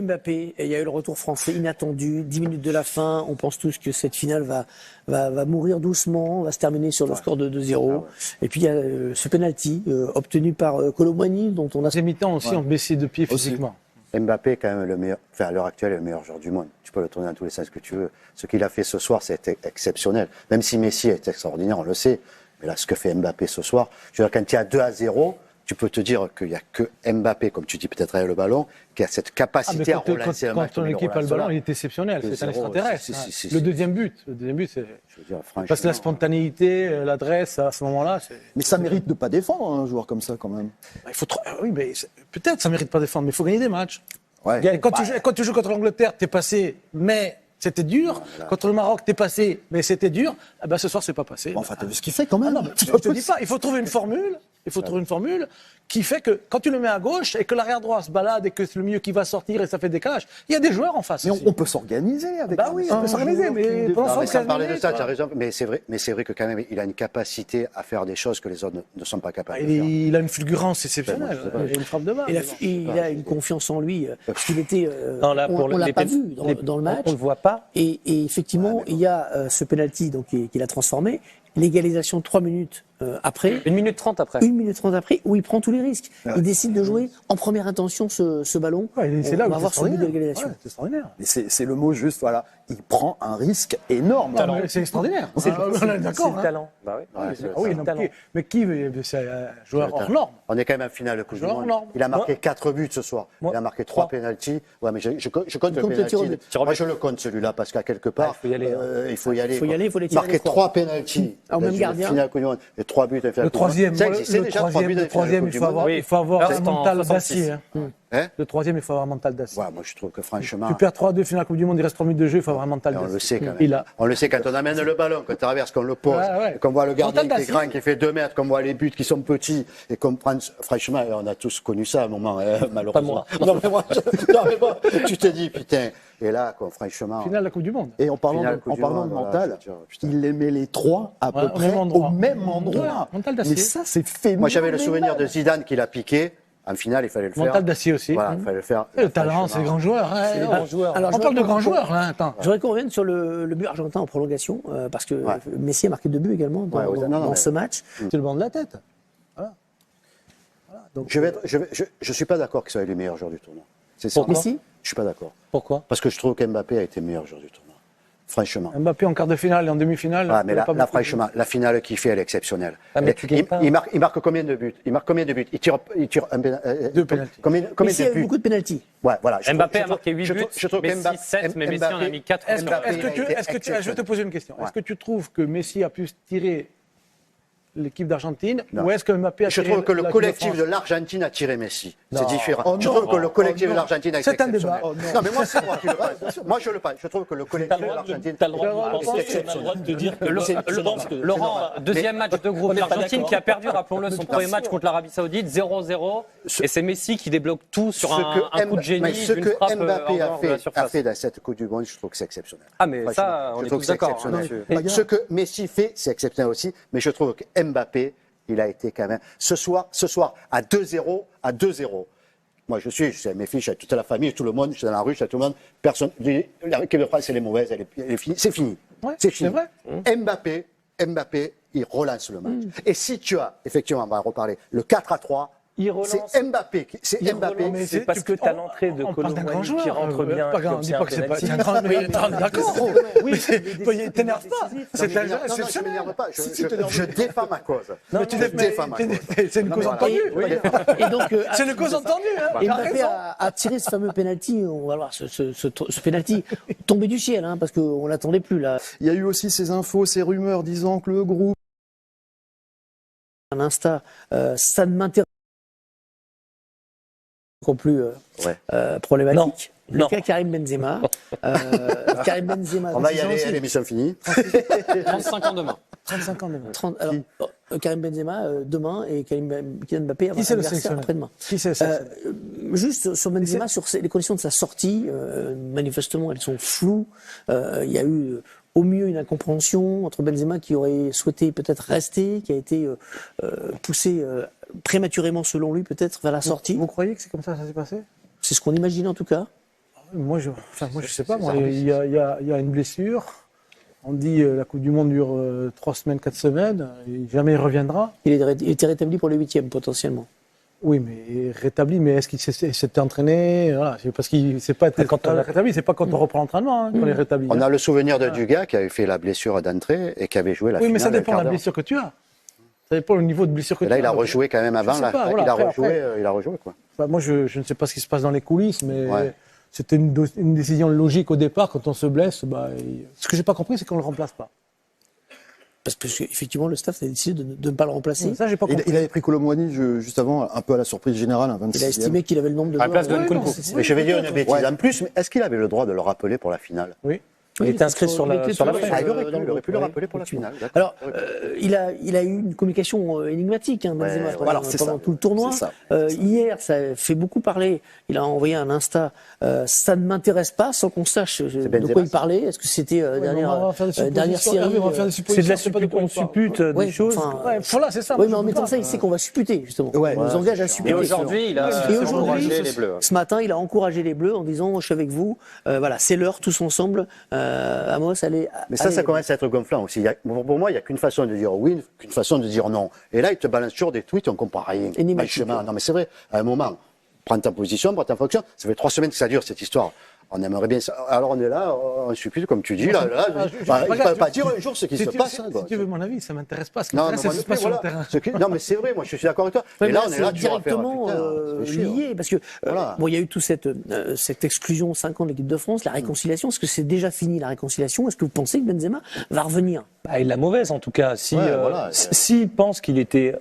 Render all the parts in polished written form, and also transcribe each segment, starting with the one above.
Mbappé, il y a eu le retour français inattendu, 10 minutes de la fin, on pense tous que cette finale va mourir doucement, va se terminer sur le score de 2-0. Et puis il y a ce penalty obtenu par Kolo Muani, dont on a... Les mi-temps aussi ont baissé de pied physiquement. Mbappé est quand même le meilleur, enfin à l'heure actuelle, est le meilleur joueur du monde. Tu peux le tourner dans tous les sens que tu veux. Ce qu'il a fait ce soir, c'est exceptionnel. Même si Messi est extraordinaire, on le sait. Mais là, ce que fait Mbappé ce soir, je veux dire, quand il y a 2-0, tu peux te dire qu'il n'y a que Mbappé, comme tu dis peut-être avec le ballon, qui a cette capacité à relancer un match. Quand ton équipe a le ballon, il est exceptionnel. C'est un extraterrestre. Le deuxième but, c'est... Parce que la spontanéité, l'adresse, à ce moment-là... Mais ça mérite de ne pas défendre un joueur comme ça, quand même. Oui, mais peut-être ça ne mérite pas de défendre, mais il faut gagner des matchs. Ouais. Quand tu joues contre l'Angleterre, t'es passé, mais... C'était dur. Voilà. Contre le Maroc, t'es passé, mais c'était dur. Ah ben, ce soir, c'est pas passé. Bon, enfin, t'as vu ce qu'il fait quand même. Ah non, je te dis pas. Il faut trouver une formule. Il faut trouver une formule qui fait que quand tu le mets à gauche et que l'arrière droit se balade et que c'est le milieu qui va sortir et ça fait décalage, il y a des joueurs en face. Mais on peut s'organiser avec. Bah oui, on peut s'organiser. Mais sans parler de ça, tu as raison. Mais c'est vrai que quand même, il a une capacité à faire des choses que les autres ne sont pas capables de faire. Il a une fulgurance exceptionnelle. Il a une frappe de balle. Il a une confiance en lui. Parce qu'il était. On l'a pas vu dans le match. On le voit pas. Et effectivement, il y a ce penalty donc qu'il a transformé. L'égalisation 3 minutes après. 1 minute 30 après. 1 minute 30 après, où il prend tous les risques. Il décide de jouer en première intention ce ballon. C'est là où on va voir son but d'égalisation. C'est extraordinaire. C'est le mot juste, voilà. Il prend un risque énorme. C'est extraordinaire. C'est d'accord. le talent. Bah oui. Mais qui c'est un joueur hors norme. On est quand même en finale de Coupe du Monde. Il a marqué 4 buts ce soir. Il a marqué 3 pénaltys. Ouais, mais je compte le pénalty. Moi, je le compte celui-là parce qu'à quelque part, il faut y aller. Il faut marquer 3 pénaltys. Au même gardien. Finale Coupe du Monde et 3 buts. Le troisième, il faut avoir un mental d'acier. Le troisième, il faut avoir un mental d'acier. Ouais, moi je trouve que franchement. Tu perds 3-2 finale Coupe du Monde, il reste 3 minutes de jeu, il faut avoir un mental d'acier. On le sait quand même. On le sait quand on amène le ballon, qu'on traverse, qu'on le pose, qu'on voit le gardien qui est grand, qui fait 2 mètres, qu'on voit les buts qui sont petits et qu'on prend. Franchement, on a tous connu ça à un moment, malheureusement. Pas moi. Non, mais moi, tu te dis, putain. Et là, quoi, franchement. Finale de la Coupe du Monde. Et en parlant de mental, il les met les 3 à peu près au même endroit. Mais ça, c'est phénoménal. Moi, j'avais le souvenir de Zidane qui l'a piqué. En finale, il fallait le faire. Mental d'acier aussi. Voilà, il fallait le faire. Le talent, c'est les grands joueurs. On parle de grands joueurs, là. Attends. Je voudrais qu'on revienne sur le but argentin en prolongation, parce que Messi a marqué 2 buts également dans ce match. C'est le banc de la tête. Donc, je suis pas d'accord qu'il soit le meilleur joueur du tournoi. Pour Messi ? Je suis pas d'accord. Pourquoi ? Parce que je trouve qu'Mbappé a été le meilleur joueur du tournoi. Franchement. Mbappé en quart de finale et en demi-finale. Mais là, franchement, la finale qu'il fait, elle est exceptionnelle. Il marque combien de buts ? Il tire un 2 pénaltys. Combien de buts ? Il y a eu beaucoup de pénaltys. Ouais, voilà. Mbappé a marqué 8 buts, Messi 7, mais Messi en a mis 4. Je vais te poser une question. Est-ce que tu trouves que Messi a pu tirer l'équipe d'Argentine ou est-ce que Mbappé a tiré? Je trouve que le collectif de l'Argentine a tiré Messi. C'est différent. Je trouve que le collectif de l'Argentine a été exceptionnel. C'est un débat. Non, mais moi, c'est moi qui le pense. Moi, je le pense. Je trouve que le collectif de l'Argentine. T'as le droit de dire que Laurent, deuxième match de groupe, l'Argentine qui a perdu, rappelons-le, son premier match contre l'Arabie Saoudite, 0-0. Et c'est Messi qui débloque tout sur un coup de génie. Ce que Mbappé a fait dans cette Coupe du Monde, je trouve que c'est exceptionnel. Ah, mais ça, on est tous d'accord. Ce que Messi fait, c'est exceptionnel aussi. Mais je trouve que Mbappé, il a été quand même. Ce soir, à 2-0. Moi, je suis mes filles, j'ai toute la famille, tout le monde, je suis dans la rue, j'ai tout le monde. Personne. L'équipe de France, elle est mauvaise, elle est finie. C'est fini. C'est fini. Vrai. Mbappé, il relance le match. Et si tu as, effectivement, on va reparler, le 4-3. C'est Mbappé. C'est parce que tu as l'entrée de Kolo Muani qui rentre bien. On dit pas que c'est pas un grand joueur. D'accord. Oui, t'énerves pas. C'est un joueur exceptionnel. Je défends ma cause. C'est une cause entendue. C'est une cause entendue. Et Mbappé a tiré ce fameux penalty. On va voir ce penalty tombé du ciel, parce qu'on l'attendait plus là. Il y a eu aussi ces infos, ces rumeurs disant que le groupe. Un Insta, ça ne m'intéresse encore plus problématique. Le cas Karim Benzema. Karim Benzema. On va y aller, l'émission finie. 35 ans demain. 35 ans demain. Alors, Karim Benzema demain et Kylian Mbappé après-demain. Qui c'est le Juste sur Benzema, sur les conditions de sa sortie, manifestement elles sont floues. Il y a eu au mieux une incompréhension entre Benzema qui aurait souhaité peut-être rester, qui a été poussé prématurément selon lui peut-être vers la sortie. Vous croyez que c'est comme ça que ça s'est passé ? C'est ce qu'on imagine en tout cas. Moi, je sais pas. Il y a une blessure. On dit la Coupe du Monde dure 3 semaines, 4 semaines. Et jamais il reviendra. Il était rétabli pour le 8e, potentiellement. Oui, mais rétabli, mais est-ce qu'il s'était entraîné? Voilà, parce qu'il sait pas quand on est rétabli, c'est pas quand on reprend l'entraînement qu'on est rétabli. On a le souvenir de Dugas qui avait fait la blessure d'entrée et qui avait joué la finale. Oui, mais ça dépend de la blessure que tu as. Ça dépend du niveau de blessure que tu as. Là, il a rejoué quand même avant. Il a rejoué quoi. Enfin, moi, je ne sais pas ce qui se passe dans les coulisses, mais c'était une décision logique au départ. Quand on se blesse, ce que j'ai pas compris, c'est qu'on le remplace pas. Parce qu'effectivement, le staff a décidé de ne pas le remplacer. Ça, j'ai pas compris. Il avait pris Kolo Muani juste avant, un peu à la surprise générale, un 26e. Il a estimé qu'il avait le nombre de à la place de joueurs. Nkunku. Mais je vais dire une bêtise en plus, mais est-ce qu'il avait le droit de le rappeler pour la finale? Oui. Il était inscrit sur la feuille. Il aurait pu le rappeler pour la finale. Alors, il a eu une communication énigmatique, Benzema, pendant tout le tournoi. Hier, ça fait beaucoup parler. Il a envoyé un Insta. Ça ne m'intéresse pas, sans qu'on sache de quoi il parlait. Est-ce que c'était dernière série? C'est de la suppute, on suppute des choses. Voilà, c'est ça. Oui, mais en mettant ça, il sait qu'on va supputer, justement. On nous engage à supputer. Et aujourd'hui, il a encouragé les Bleus. Ce matin, il a encouragé les Bleus en disant, je suis avec vous. Voilà, c'est l'heure, tous ensemble. Amos, allez. Mais ça commence à être gonflant aussi. Pour moi, il n'y a qu'une façon de dire oui, qu'une façon de dire non. Et là, il te balance toujours des tweets, on ne comprend rien. Non, mais c'est vrai, à un moment, prends ta position, prends ta fonction. Ça fait 3 semaines que ça dure, cette histoire. On aimerait bien ça. Alors on est là, on suppute, comme tu dis. Il ne faut pas dire un jour ce qui se passe. Si tu veux mon avis, ça ne m'intéresse pas. Ce qui m'intéresse, c'est ce qui se passe sur le terrain. Non, mais c'est vrai, moi je suis d'accord avec toi. Mais là, on est là directement lié. Parce que, il y a eu toute cette exclusion 5 ans de l'équipe de France, la réconciliation. Est-ce que c'est déjà fini la réconciliation? Est-ce que vous pensez que Benzema va revenir? Il l'a mauvaise en tout cas. S'il pense qu'il était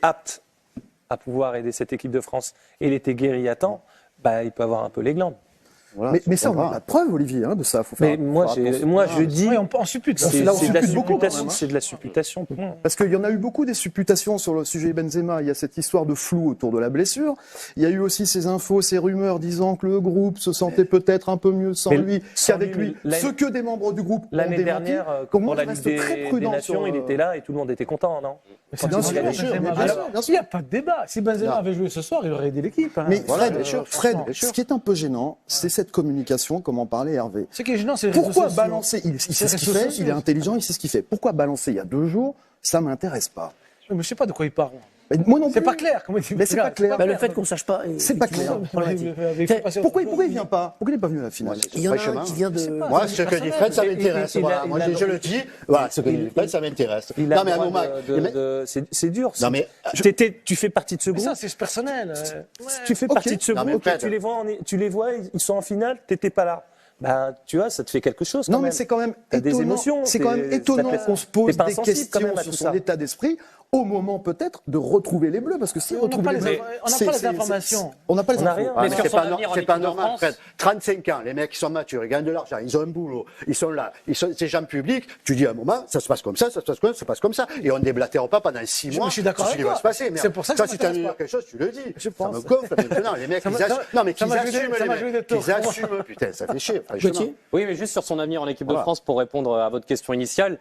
apte à pouvoir aider cette équipe de France et il était guéri à temps, il peut avoir un peu les glandes. Voilà, mais ça, on n'a pas de preuve, Olivier, de ça. Mais moi, je dis, on suppute. C'est de la supputation. Parce qu'il y en a eu beaucoup des supputations sur le sujet Benzema. Il y a cette histoire de flou autour de la blessure. Il y a eu aussi ces infos, ces rumeurs disant que le groupe se sentait peut-être un peu mieux sans lui qu'avec lui. Ce que des membres du groupe ont démenti. L'année dernière, pour la Ligue des Nations, il était là et tout le monde était content, non? Bien sûr, il n'y a pas de débat. Si Benzema avait joué ce soir, il aurait aidé l'équipe. Mais Fred, ce qui est un peu gênant, c'est cette communication, comme en parlait Hervé. Ce qui est gênant, c'est pourquoi balancer? Il sait ce qu'il fait, il est intelligent, il sait ce qu'il fait. Pourquoi balancer il y a 2 jours? Ça m'intéresse pas. Mais je ne sais pas de quoi il parle. Moi non plus. C'est pas clair. Mais c'est pas clair. Le fait qu'on ne sache pas. C'est pas clair. Pourquoi il vient pas? Pourquoi il n'est pas venu à la finale? Il y en a un qui vient de. Moi, ce que dit Fred, ça m'intéresse. Moi, je le dis. Voilà, ce que dit Fred, ça m'intéresse. Non, mais à un moment. C'est dur. Non, mais. Tu fais partie de ce groupe. Ça, c'est personnel. Tu fais partie de ce groupe. Tu les vois, ils sont en finale, tu n'étais pas là. Tu vois, ça te fait quelque chose. Non, mais c'est quand même étonnant. C'est quand même étonnant qu'on se pose des questions sur son état d'esprit au moment peut-être de retrouver les Bleus, parce que si on n'a pas les informations, on n'a pas les infos. Mais c'est pas normal, Fred. 35 ans, les mecs ils sont matures, ils gagnent de l'argent, ils ont un boulot, ils sont là, c'est gens publics. Tu dis à un moment, ça se passe comme ça, ça se passe comme ça, et on ne déblatère pas pendant 6 mois. Je suis d'accord avec toi. C'est pour ça que si tu as envie de dire quelque chose, tu le dis. Je pense. Ça me gonfle maintenant. Les mecs, ils assument, putain, ça fait chier. Oui, mais juste sur son avenir en équipe de France, pour répondre à votre question initiale.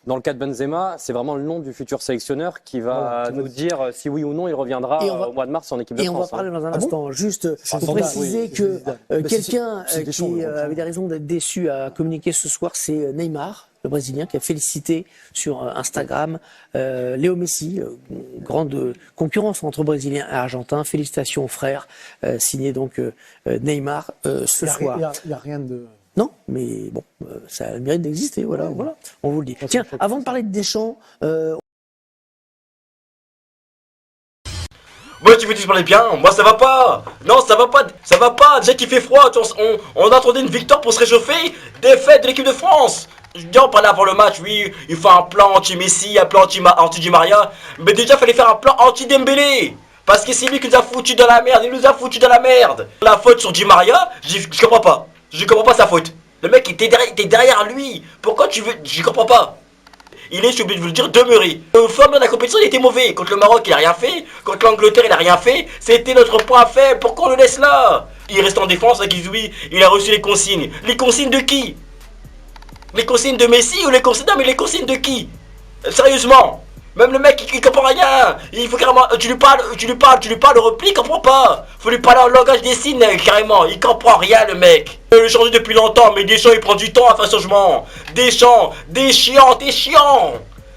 Dans le cas de Benzema, c'est vraiment le nom du futur sélectionneur qui va nous dire si oui ou non il reviendra au mois de mars en équipe de France. Et on va parler dans un instant, juste pour préciser que quelqu'un qui avait des raisons d'être déçu à communiquer ce soir, c'est Neymar, le Brésilien, qui a félicité sur Instagram Léo Messi, grande concurrence entre Brésiliens et Argentins. Félicitations aux frères, signé donc Neymar ce soir. Il n'y a rien de... Non, mais bon, ça a le mérite d'exister, voilà, on vous le dit. Tiens, avant de parler de Deschamps... Moi tu veux que je parlais bien, moi ça va pas. Non ça va pas, déjà qu'il fait froid, on attendait une victoire pour se réchauffer. Défaite de l'équipe de France. Je dis on parlait avant le match, oui, il faut un plan anti-Messi, un plan anti-Di Maria. Mais déjà il fallait faire un plan anti-Dembélé. Parce que c'est lui qui nous a foutu dans la merde, La faute sur Di Maria, je comprends pas. Je comprends pas sa faute. Le mec était derrière lui. Pourquoi tu veux... Je comprends pas. Il est, je suis obligé de vous le dire, demeuré. Au fur et à mesure de la compétition, il était mauvais. Contre le Maroc, il a rien fait. Contre l'Angleterre, il a rien fait. C'était notre point faible. Pourquoi on le laisse là? Il reste en défense, il a reçu les consignes. Les consignes de qui? Les consignes de Messi ou les consignes... Non, mais les consignes de qui? Sérieusement. Même le mec, il comprend rien. Il faut carrément, tu lui parles le repli, il comprend pas. Faut lui parler en langage des signes, carrément. Il comprend rien, le mec. Il veut le changer depuis longtemps, mais Deschamps, il prend du temps à faire un changement. Deschamps, t'es chiant.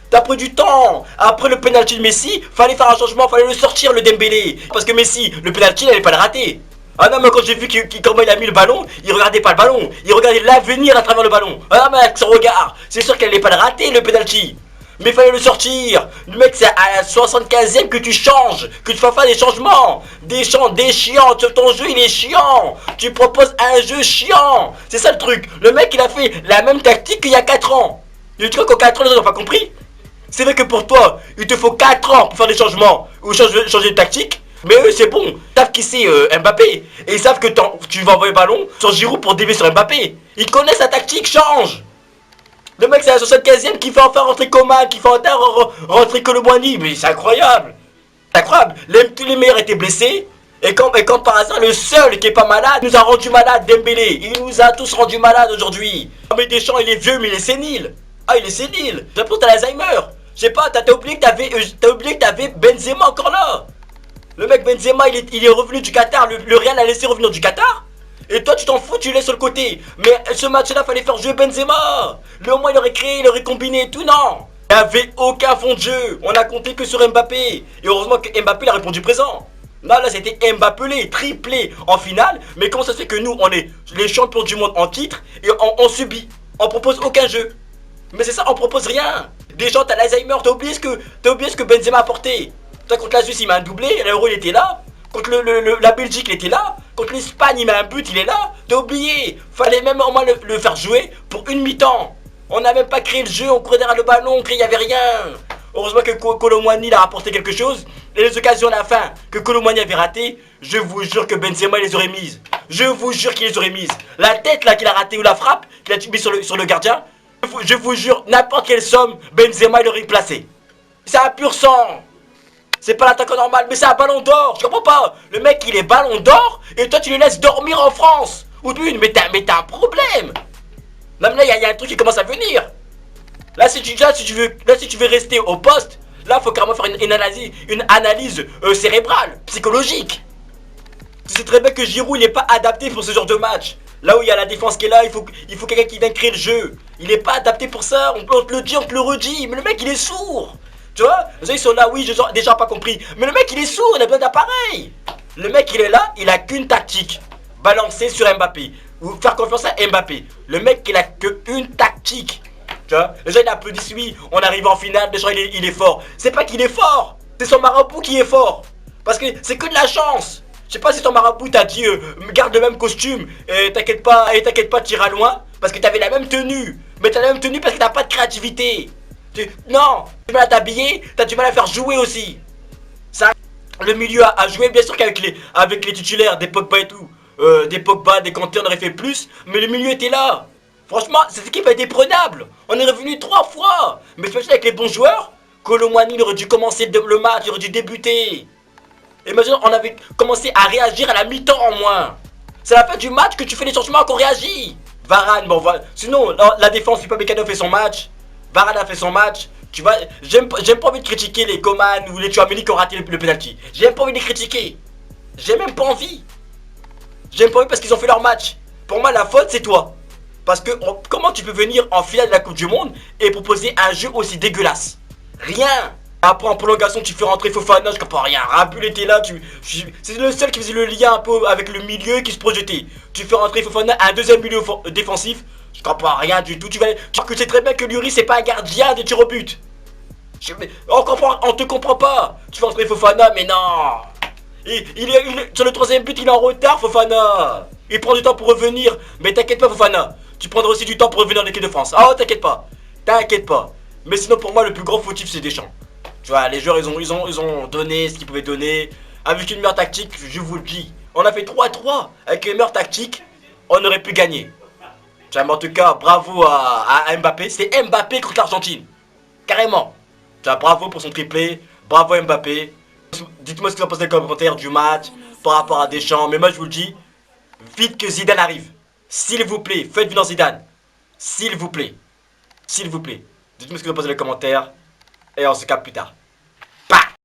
T'as pris du temps. Après le penalty de Messi, fallait faire un changement, fallait le sortir, le Dembélé. Parce que Messi, le penalty, il allait pas le rater. Ah non, mais quand j'ai vu comment il a mis le ballon, il regardait pas le ballon. Il regardait l'avenir à travers le ballon. Ah non, mais avec son regard, c'est sûr qu'elle allait pas le rater, le penalty. Mais fallait le sortir. Le mec, c'est à la 75e que tu changes, que tu fasses des changements. Des chiants. Ton jeu, il est chiant. Tu proposes un jeu chiant. C'est ça le truc. Le mec, il a fait la même tactique qu'il y a 4 ans. Le truc qu'en 4 ans, les gens n'ont pas compris. C'est vrai que pour toi, il te faut 4 ans pour faire des changements ou changer de tactique. Mais eux, c'est bon. Ils savent qui c'est Mbappé. Et ils savent que tu vas envoyer le ballon sur Giroud pour dévier sur Mbappé. Ils connaissent la tactique, change. Le mec, c'est la 75e qui fait enfin rentrer Coman, qui fait enfin rentrer Colomboigny. Mais c'est incroyable. C'est incroyable. Tous les meilleurs étaient blessés. Et quand par hasard, le seul qui est pas malade nous a rendu malade, Dembélé. Il nous a tous rendu malades aujourd'hui. Mais Deschamps, il est vieux, mais il est sénile. Ah, il est sénile. J'ai l'impression que t'as l'Alzheimer. Je sais pas, t'as oublié que t'avais Benzema encore là. Le mec Benzema, il est revenu du Qatar. Le Real l'a laissé revenir du Qatar. Et toi, tu t'en fous, tu le laisses sur le côté. Mais ce match-là, fallait faire jouer Benzema. Le moins, il aurait créé, il aurait combiné et tout. Non. Il n'y avait aucun fond de jeu. On a compté que sur Mbappé. Et heureusement que Mbappé a répondu présent. Non, là, c'était Mbappé, triplé en finale. Mais comment ça se fait que nous, on est les champions du monde en titre et on subit. On propose aucun jeu. Mais c'est ça, on propose rien. Des gens, t'as l'Alzheimer, t'as oublié ce que Benzema a apporté. Toi, contre la Suisse, il met un doublé, l'Euro, il était là. Contre la Belgique, il était là. Contre l'Espagne, il met un but, il est là. T'as oublié. Fallait même au moins le faire jouer pour une mi-temps. On n'a même pas créé le jeu, on courait derrière le ballon, il n'y avait rien. Heureusement que Colomboigny a apporté quelque chose. Et les occasions à la fin que Colomboigny avait ratées, je vous jure que Benzema les aurait mises. Je vous jure qu'il les aurait mises. La tête là qu'il a ratée ou la frappe qu'il a mis sur le gardien, je vous jure, n'importe quelle somme, Benzema il aurait placé. C'est un pur sang. C'est pas l'attaquant normal, mais c'est un ballon d'or. Je comprends pas. Le mec, il est ballon d'or et toi, tu le laisses dormir en France. Ou d'une, mais t'as un problème. Non, mais là, il y a un truc qui commence à venir. Là, si tu veux rester au poste, là, faut carrément faire une analyse cérébrale, psychologique. Tu sais très bien que Giroud, il n'est pas adapté pour ce genre de match. Là où il y a la défense qui est là, il faut quelqu'un qui vienne créer le jeu. Il n'est pas adapté pour ça. On te le dit, on te le redit. Mais le mec, il est sourd. Tu vois, les gens ils sont là, oui, j'ai déjà pas compris. Mais le mec il est sourd, il a besoin d'appareil. Le mec il est là, il a qu'une tactique. Balancer sur Mbappé. Ou faire confiance à Mbappé. Le mec il a qu'une tactique. Tu vois, les gens ils applaudissent, oui, on arrive en finale, les gens il est fort. C'est pas qu'il est fort, c'est son marabout qui est fort. Parce que c'est que de la chance. Je sais pas si ton marabout t'a dit garde le même costume et t'inquiète pas, t'iras loin. Parce que t'avais la même tenue. Mais t'as la même tenue parce que t'as pas de créativité. Non, t'as du mal à t'habiller, t'as du mal à faire jouer aussi. Ça, le milieu a joué, bien sûr qu'avec les titulaires, des Pogba et tout, des Pogba, des Kanté, on aurait fait plus, mais le milieu était là. Franchement, cette équipe a été prenable. On est revenu 3 fois. Mais imagine avec les bons joueurs, Colomboigny aurait dû commencer le match, il aurait dû débuter. Imagine, on avait commencé à réagir à la mi-temps en moins. C'est à la fin du match que tu fais les changements qu'on réagit. Varane, bon voilà. Sinon, la défense, Upamecano fait son match. Varane a fait son match. Tu vois, j'aime pas envie de critiquer les Coman ou les Tchouaméni qui ont raté le penalty. J'ai même pas envie de les critiquer. J'ai même pas envie. J'aime pas envie parce qu'ils ont fait leur match. Pour moi, la faute, c'est toi. Parce que comment tu peux venir en finale de la Coupe du Monde et proposer un jeu aussi dégueulasse? Rien. Après, en prolongation, tu fais rentrer Fofana, je comprends rien. Rabul était là, c'est le seul qui faisait le lien un peu avec le milieu qui se projetait. Tu fais rentrer Fofana, un deuxième milieu défensif. Je comprends rien du tout. Tu sais très bien que Lloris c'est pas un gardien des tirs au but. On te comprend pas. Tu fais rentrer Fofana, mais non. Sur le 3ème but, il est en retard, Fofana. Il prend du temps pour revenir. Mais t'inquiète pas, Fofana. Tu prendras aussi du temps pour revenir en équipe de France. Ah, oh, t'inquiète pas. T'inquiète pas. Mais sinon, pour moi, le plus grand fautif, c'est Deschamps. Tu vois, les joueurs, ils ont donné ce qu'ils pouvaient donner. Avec une meilleure tactique, je vous le dis. On a fait 3-3. Avec une meilleure tactique, on aurait pu gagner. Mais en tout cas, bravo à Mbappé. C'était Mbappé contre l'Argentine. Carrément. Bravo pour son triplé. Bravo Mbappé. Dites-moi ce que vous en pensez dans les commentaires du match par rapport à Deschamps. Mais moi, je vous le dis, vite que Zidane arrive. S'il vous plaît, faites venir Zidane. S'il vous plaît. S'il vous plaît. Dites-moi ce que vous en pensez dans les commentaires. Et on se capte plus tard.